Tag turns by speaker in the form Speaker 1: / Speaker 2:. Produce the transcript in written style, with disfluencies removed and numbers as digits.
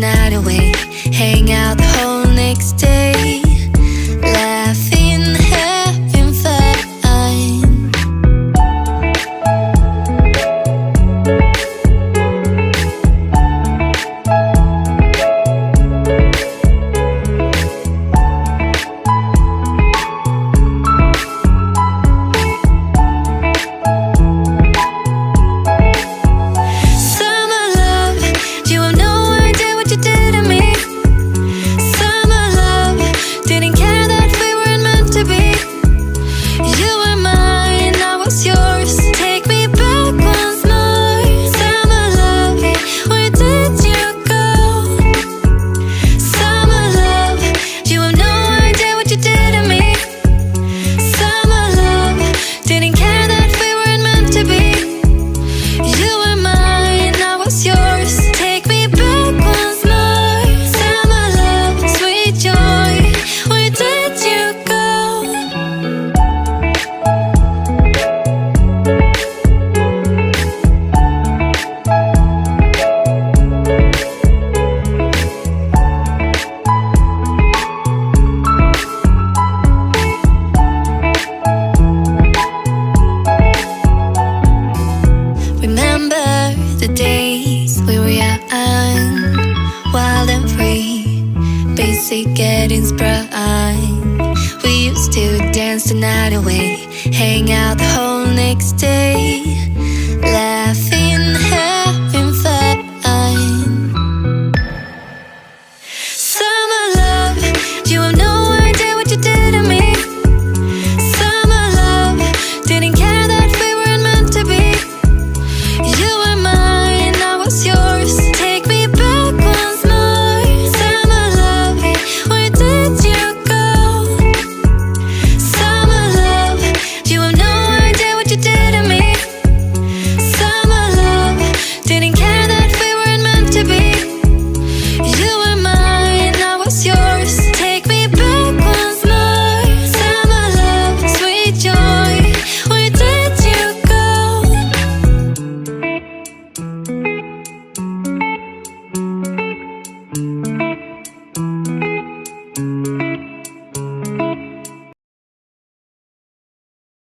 Speaker 1: night away, hang out the whole next day, laughing, having fun. The days we were young, wild and free, basic getting sprung. We used to dance the night away, hang out the whole next day,